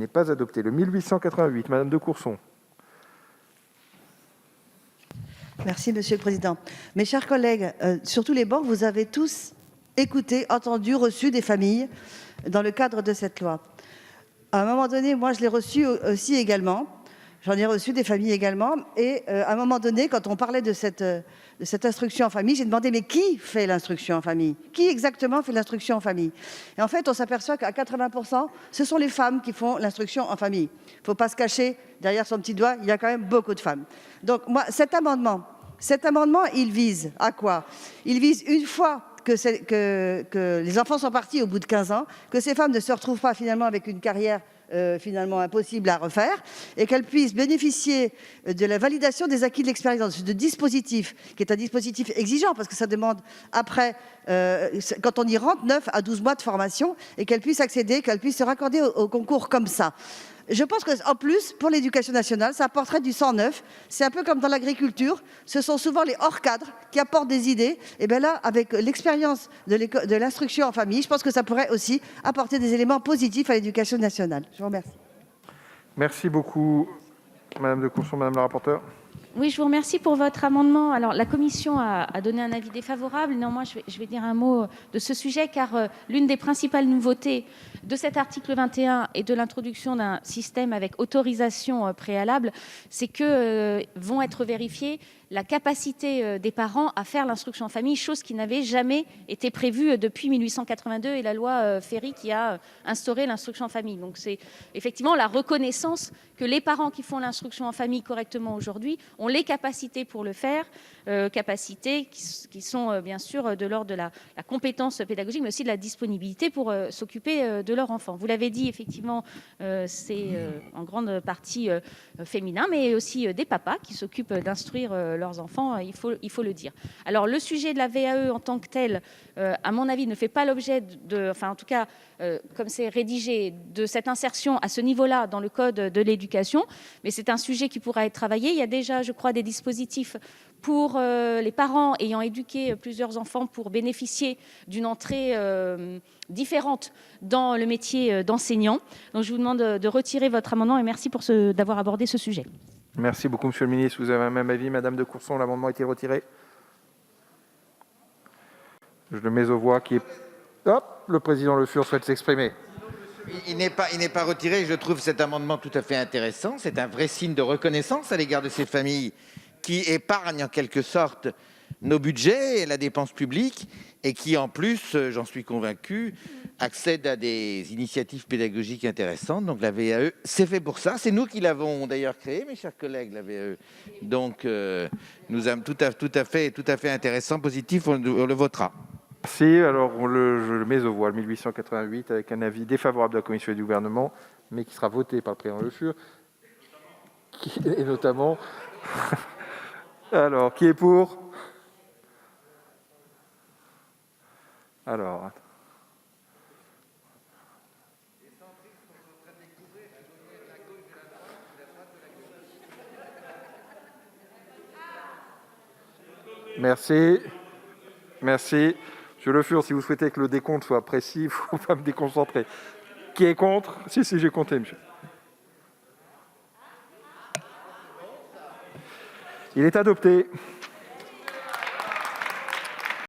N'est pas adopté. Le 1888, Madame de Courson. Merci, Monsieur le Président. Mes chers collègues, sur tous les bancs, vous avez tous écouté, entendu, reçu des familles dans le cadre de cette loi. À un moment donné, moi, je l'ai reçu aussi également. J'en ai reçu des familles également. Et à un moment donné, quand on parlait de cette instruction en famille, j'ai demandé, mais qui fait l'instruction en famille? Qui exactement fait l'instruction en famille? Et en fait, on s'aperçoit qu'à 80%, ce sont les femmes qui font l'instruction en famille. Il ne faut pas se cacher, derrière son petit doigt, il y a quand même beaucoup de femmes. Donc, moi, cet amendement, il vise à quoi? Il vise, une fois que les enfants sont partis au bout de 15 ans, que ces femmes ne se retrouvent pas finalement avec une carrière finalement impossible à refaire, et qu'elles puissent bénéficier de la validation des acquis de l'expérience, de dispositif, qui est un dispositif exigeant, parce que ça demande après, quand on y rentre, 9 à 12 mois de formation, et qu'elles puissent accéder, qu'elles puissent se raccorder au concours comme ça. Je pense qu'en plus, pour l'éducation nationale, ça apporterait du sang neuf. C'est un peu comme dans l'agriculture. Ce sont souvent les hors-cadres qui apportent des idées. Et bien là, avec l'expérience de l'instruction en famille, je pense que ça pourrait aussi apporter des éléments positifs à l'éducation nationale. Je vous remercie. Merci beaucoup, Madame de Courson, Madame la rapporteure. Oui, je vous remercie pour votre amendement. Alors, la commission a donné un avis défavorable. Néanmoins, je vais dire un mot de ce sujet, car l'une des principales nouveautés de cet article 21 et de l'introduction d'un système avec autorisation préalable, c'est que vont être vérifiées la capacité des parents à faire l'instruction en famille, chose qui n'avait jamais été prévue depuis 1882 et la loi Ferry qui a instauré l'instruction en famille. Donc c'est effectivement la reconnaissance que les parents qui font l'instruction en famille correctement aujourd'hui ont les capacités pour le faire, capacités qui sont bien sûr de l'ordre de la compétence pédagogique, mais aussi de la disponibilité pour s'occuper de leur enfant. Vous l'avez dit, effectivement, c'est en grande partie féminin, mais aussi des papas qui s'occupent d'instruire leurs enfants, il faut le dire. Alors, le sujet de la VAE en tant que tel, à mon avis, ne fait pas l'objet enfin, en tout cas, comme c'est rédigé, de cette insertion à ce niveau-là dans le code de l'éducation, mais c'est un sujet qui pourra être travaillé. Il y a déjà, je crois, des dispositifs pour les parents ayant éduqué plusieurs enfants pour bénéficier d'une entrée différente dans le métier d'enseignant. Donc, je vous demande de retirer votre amendement et merci d'avoir abordé ce sujet. Merci beaucoup, Monsieur le Ministre. Vous avez un même avis, Madame de Courson, l'amendement a été retiré. Je le mets aux voix. Qui est... Hop, le président Le Fur souhaite s'exprimer. Il n'est pas retiré. Je trouve cet amendement tout à fait intéressant. C'est un vrai signe de reconnaissance à l'égard de ces familles qui épargnent en quelque sorte nos budgets et la dépense publique et qui, en plus, j'en suis convaincu, accèdent à des initiatives pédagogiques intéressantes. Donc la VAE, c'est fait pour ça. C'est nous qui l'avons d'ailleurs créée, mes chers collègues, la VAE. Donc nous sommes tout à fait intéressant, positif, on le votera. Merci. Alors, je le mets aux voix, le 1888, avec un avis défavorable de la Commission et du Gouvernement, mais qui sera voté par le président Le Fur. Et notamment... Alors, qui est pour? Alors... Merci. Merci. Monsieur Le Fur, si vous souhaitez que le décompte soit précis, il ne faut pas me déconcentrer. Qui est contre? Si, j'ai compté, monsieur. Il est adopté.